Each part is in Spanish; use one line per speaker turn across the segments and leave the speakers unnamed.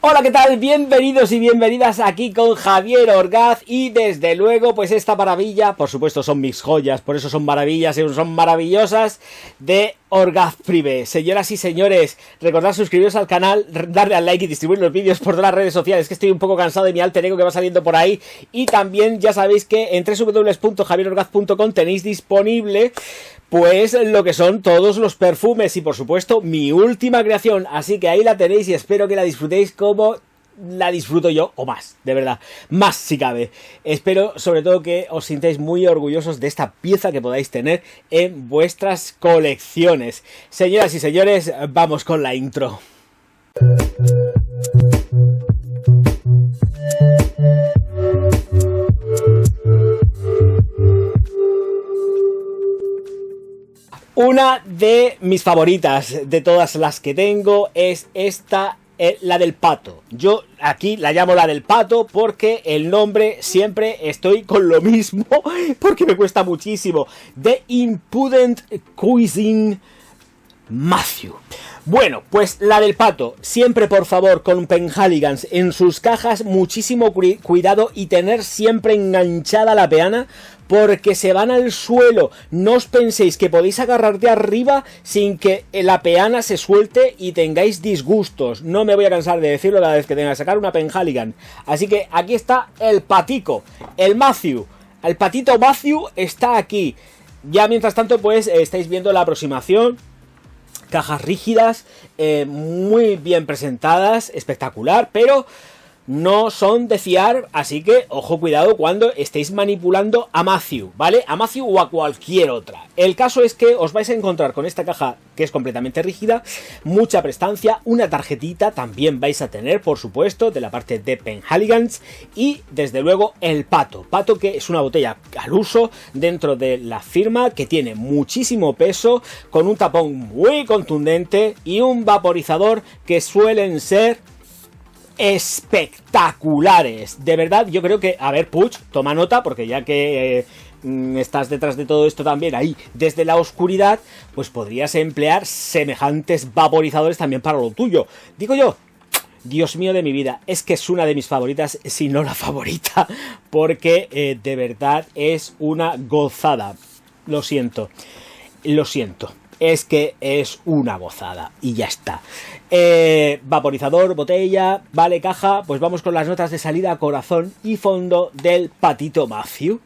Hola, ¿qué tal? Bienvenidos y bienvenidas aquí con Javier Orgaz y desde luego pues esta maravilla, por supuesto son mis joyas, por eso son maravillas y son maravillosas, de Orgaz Privé. Señoras y señores, recordad suscribiros al canal, darle al like y distribuir los vídeos por todas las redes sociales, que estoy un poco cansado de mi alter ego que va saliendo por ahí. Y también ya sabéis que en www.javierorgaz.com tenéis disponible pues lo que son todos los perfumes y por supuesto mi última creación, así que ahí la tenéis y espero que la disfrutéis como la disfruto yo, o más, de verdad, más si cabe. Espero sobre todo que os sintáis muy orgullosos de esta pieza que podáis tener en vuestras colecciones. Señoras y señores, vamos con la intro. Una de mis favoritas de todas las que tengo es esta, la del pato. Yo aquí la llamo la del pato porque el nombre siempre estoy con lo mismo, porque me cuesta muchísimo. The Impudent Cuisine Matthew. Bueno, pues la del pato, siempre por favor con Penhaligon's en sus cajas, muchísimo cuidado y tener siempre enganchada la peana porque se van al suelo. No os penséis que podéis agarrar de arriba sin que la peana se suelte y tengáis disgustos. No me voy a cansar de decirlo cada vez que tenga que sacar una Penhaligon. Así que aquí está el patico, el Matthew. El patito Matthew está aquí. Ya mientras tanto pues estáis viendo la aproximación. Cajas rígidas, muy bien presentadas, espectacular, pero no son de fiar, así que ojo, cuidado cuando estéis manipulando a Matthew, ¿vale? A Matthew o a cualquier otra. El caso es que os vais a encontrar con esta caja que es completamente rígida, mucha prestancia, una tarjetita también vais a tener, por supuesto, de la parte de Penhaligon's y desde luego el pato. Pato que es una botella al uso dentro de la firma que tiene muchísimo peso, con un tapón muy contundente y un vaporizador que suelen ser espectaculares, de verdad. Yo creo que, a ver, Puig, toma nota porque ya que estás detrás de todo esto también ahí desde la oscuridad, pues podrías emplear semejantes vaporizadores también para lo tuyo. Digo yo, Dios mío de mi vida, es que es una de mis favoritas, si no la favorita, porque de verdad es una gozada. Lo siento, es que es una gozada y ya está. Vaporizador, botella, vale, caja. Pues vamos con las notas de salida, corazón y fondo del patito Matthew.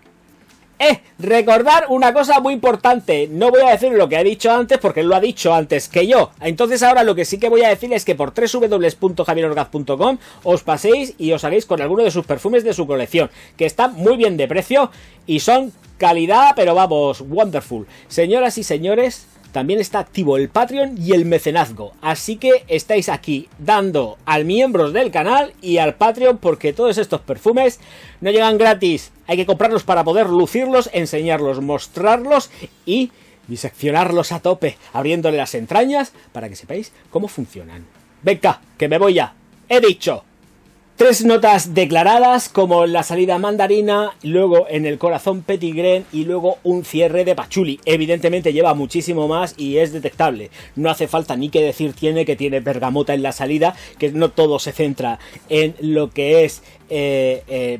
Recordar una cosa muy importante. No voy a decir lo que he dicho antes porque él lo ha dicho antes que yo. Entonces ahora lo que sí que voy a decir es que por www.javierorgaz.com os paséis y os hagáis con alguno de sus perfumes de su colección, que están muy bien de precio y son calidad, pero vamos, wonderful. Señoras y señores, también está activo el Patreon y el mecenazgo, así que estáis aquí dando al miembros del canal y al Patreon porque todos estos perfumes no llegan gratis, hay que comprarlos para poder lucirlos, enseñarlos, mostrarlos y diseccionarlos a tope, abriéndole las entrañas para que sepáis cómo funcionan. Venga, que me voy ya, he dicho. 3 notas declaradas, como la salida mandarina, luego en el corazón Petit Grain y luego un cierre de pachuli. Evidentemente lleva muchísimo más y es detectable. No hace falta ni que decir que tiene bergamota en la salida, que no todo se centra en lo que es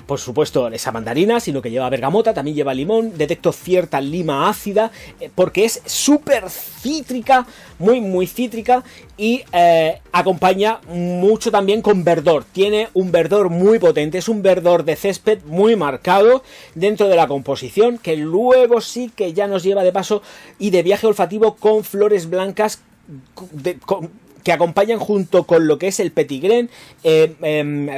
por supuesto esa mandarina, sino que lleva bergamota, también lleva limón. Detecto cierta lima ácida porque es súper cítrica, muy cítrica y acompaña mucho también con verdor. Tiene un verdor muy potente, es un verdor de césped muy marcado dentro de la composición, que luego sí que ya nos lleva de paso y de viaje olfativo con flores blancas que acompañan junto con lo que es el Petit Grain,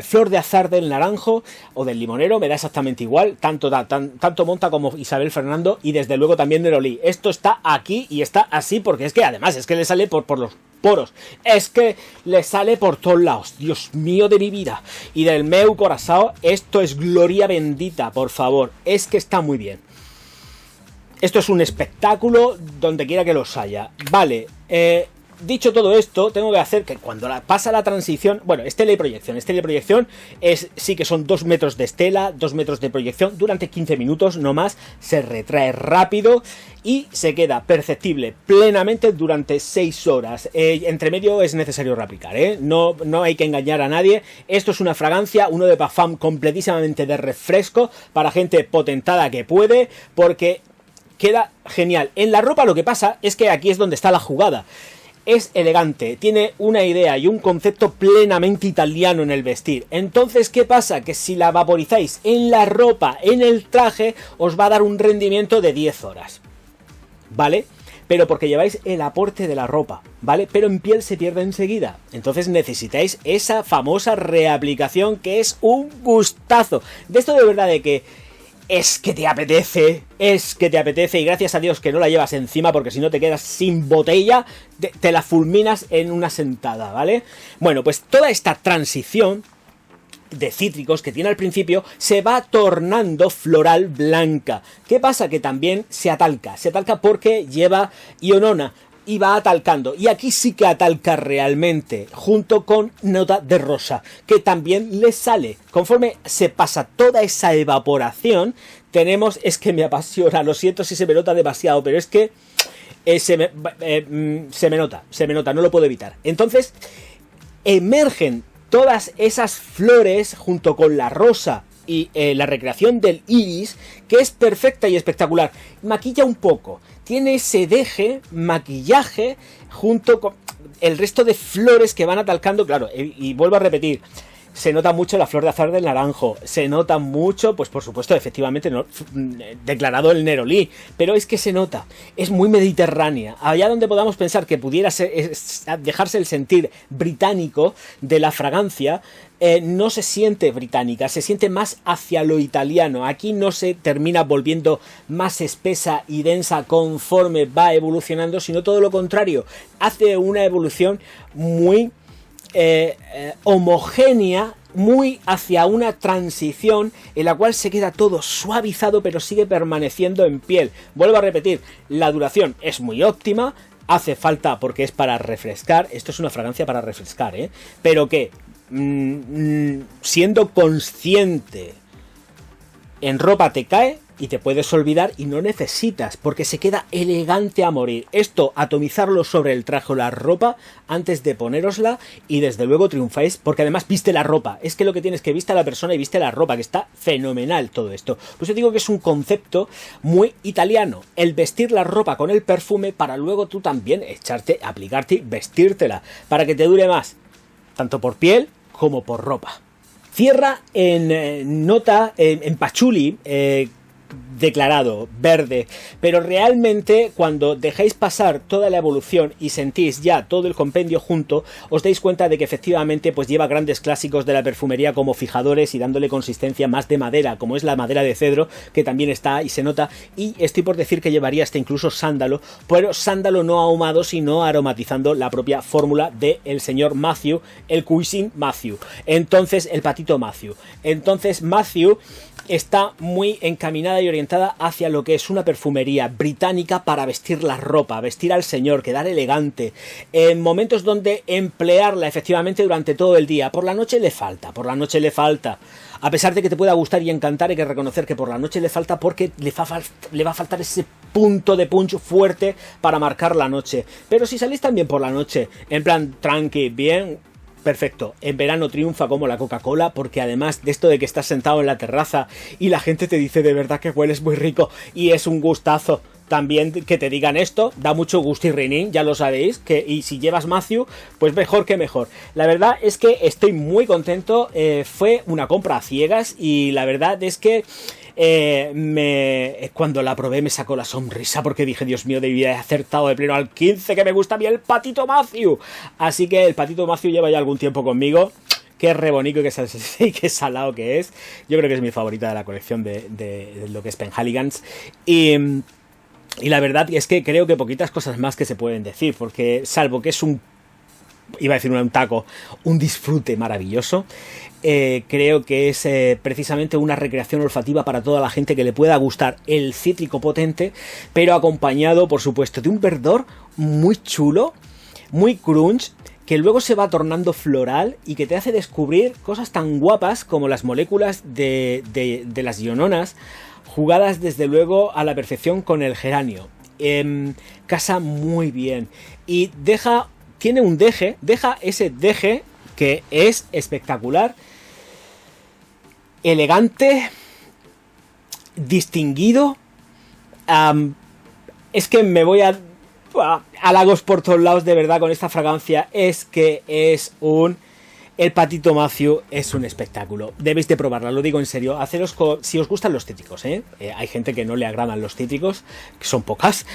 flor de azar del naranjo o del limonero, me da exactamente igual, tanto monta como Isabel Fernando y desde luego también de Loli. Esto está aquí y está así porque es que además es que le sale por los poros, es que le sale por todos lados, Dios mío de mi vida y del meu corazón. Esto es gloria bendita, por favor, es que está muy bien. Esto es un espectáculo donde quiera que los haya. Vale, Dicho todo esto, tengo que hacer que cuando pasa la transición, bueno, estela y proyección sí que son 2 metros de estela, 2 metros de proyección durante 15 minutos, no más, se retrae rápido y se queda perceptible plenamente durante 6 horas. Entre medio es necesario reaplicar, no hay que engañar a nadie. Esto es una fragancia, uno de parfum completísimamente de refresco para gente potentada que puede, porque queda genial. En la ropa lo que pasa es que aquí es donde está la jugada. Es elegante, tiene una idea y un concepto plenamente italiano en el vestir. Entonces, ¿qué pasa? Que si la vaporizáis en la ropa, en el traje, os va a dar un rendimiento de 10 horas. ¿Vale? Pero porque lleváis el aporte de la ropa, ¿vale? Pero en piel se pierde enseguida. Entonces necesitáis esa famosa reaplicación que es un gustazo. De esto de verdad de que es que te apetece y gracias a Dios que no la llevas encima porque si no te quedas sin botella, te la fulminas en una sentada, ¿vale? Bueno, pues toda esta transición de cítricos que tiene al principio se va tornando floral blanca. ¿Qué pasa? Que también se atalca porque lleva ionona y va atalcando, y aquí sí que atalca realmente, junto con nota de rosa, que también le sale. Conforme se pasa toda esa evaporación, tenemos, es que me apasiona, lo siento si se me nota demasiado, pero es que se me nota, no lo puedo evitar. Entonces, emergen todas esas flores junto con la rosa y la recreación del iris, que es perfecta y espectacular. Maquilla un poco, tiene ese deje, maquillaje, junto con el resto de flores que van atalcando, claro, y vuelvo a repetir, se nota mucho la flor de azar del naranjo, se nota mucho, pues por supuesto, efectivamente, no, declarado el Neroli, pero es que se nota, es muy mediterránea. Allá donde podamos pensar que pudiera dejarse el sentir británico de la fragancia, no se siente británica, se siente más hacia lo italiano. Aquí no se termina volviendo más espesa y densa conforme va evolucionando, sino todo lo contrario, hace una evolución muy homogénea, muy hacia una transición en la cual se queda todo suavizado pero sigue permaneciendo en piel. Vuelvo a repetir, la duración es muy óptima, hace falta porque es para refrescar, esto es una fragancia para refrescar, pero que siendo consciente en ropa te cae y te puedes olvidar y no necesitas, porque se queda elegante a morir. Esto, atomizarlo sobre el traje o la ropa antes de ponérosla y desde luego triunfáis, porque además viste la ropa. Es que lo que tienes que viste a la persona y viste la ropa, que está fenomenal todo esto. Pues yo digo que es un concepto muy italiano, el vestir la ropa con el perfume para luego tú también echarte, aplicarte y vestírtela, para que te dure más, tanto por piel como por ropa. Cierra en nota, en pachuli, declarado, verde, pero realmente cuando dejáis pasar toda la evolución y sentís ya todo el compendio junto, os dais cuenta de que efectivamente pues lleva grandes clásicos de la perfumería como fijadores y dándole consistencia más de madera, como es la madera de cedro, que también está y se nota, y estoy por decir que llevaría hasta incluso sándalo, pero sándalo no ahumado, sino aromatizando la propia fórmula del señor Matthew, el Cuisine Matthew, entonces el patito Matthew. Entonces Matthew está muy encaminada y orientada hacia lo que es una perfumería británica para vestir la ropa, vestir al señor, quedar elegante, en momentos donde emplearla efectivamente durante todo el día. Por la noche le falta, a pesar de que te pueda gustar y encantar, hay que reconocer que por la noche le falta porque le va a faltar ese punto de punch fuerte para marcar la noche. Pero si salís también por la noche, en plan tranqui, bien, perfecto. En verano triunfa como la Coca-Cola, porque además de esto de que estás sentado en la terraza y la gente te dice de verdad que hueles muy rico y es un gustazo también que te digan esto, da mucho gustirrinín, ya lo sabéis, y si llevas Matthew, pues mejor que mejor. La verdad es que estoy muy contento, fue una compra a ciegas y la verdad es que cuando la probé me sacó la sonrisa porque dije, Dios mío, debía haber acertado de pleno al 15, que me gusta a mí el patito Matthew. Así que el patito Matthew lleva ya algún tiempo conmigo. Qué re bonito y qué salado que es. Yo creo que es mi favorita de la colección de lo que es Penhaligon's. Y la verdad es que creo que poquitas cosas más que se pueden decir, porque salvo que es un taco, un disfrute maravilloso, creo que es precisamente una recreación olfativa para toda la gente que le pueda gustar el cítrico potente, pero acompañado, por supuesto, de un verdor muy chulo, muy crunch, que luego se va tornando floral y que te hace descubrir cosas tan guapas como las moléculas de las iononas, jugadas desde luego a la perfección con el geranio. Casa muy bien y deja ese deje que es espectacular, elegante, distinguido. Es que me voy a halagos por todos lados, de verdad, con esta fragancia. Es que es el Patito Matthew es un espectáculo. Debéis de probarla, lo digo en serio. Si os gustan los cítricos, hay gente que no le agradan los cítricos, que son pocas,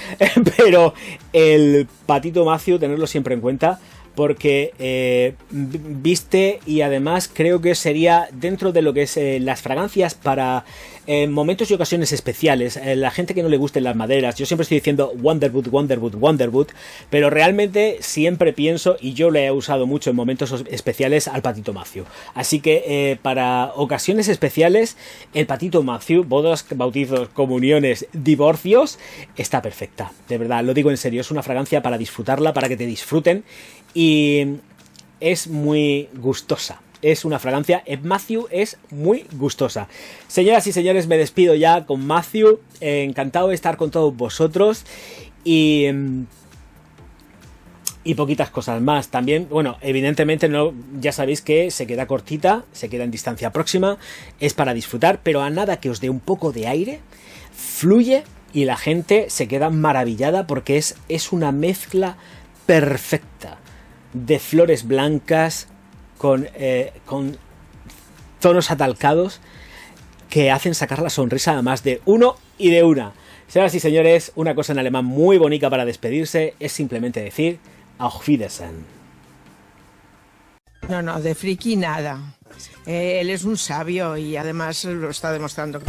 pero el Patito Matthew, tenerlo siempre en cuenta, porque viste, y además creo que sería dentro de lo que es las fragancias para momentos y ocasiones especiales. La gente que no le gusten las maderas, yo siempre estoy diciendo Wonderwood, pero realmente siempre pienso, y yo lo he usado mucho en momentos especiales, al Patito Matthew. Así que para ocasiones especiales, el Patito Matthew, bodas, bautizos, comuniones, divorcios, está perfecta. De verdad, lo digo en serio, es una fragancia para disfrutarla, para que te disfruten, y es muy gustosa. Es una fragancia, Matthew es muy gustosa. Señoras y señores, me despido ya con Matthew. Encantado de estar con todos vosotros. Y poquitas cosas más. También, bueno, evidentemente ya sabéis que se queda cortita, se queda en distancia próxima. Es para disfrutar, pero a nada que os dé un poco de aire, fluye y la gente se queda maravillada porque es una mezcla perfecta de flores blancas con tonos atalcados que hacen sacar la sonrisa a más de uno y de una. Señoras y señores, una cosa en alemán muy bonita para despedirse es simplemente decir Auf Wiedersehen.
No, de friki nada. Él es un sabio y además lo está demostrando.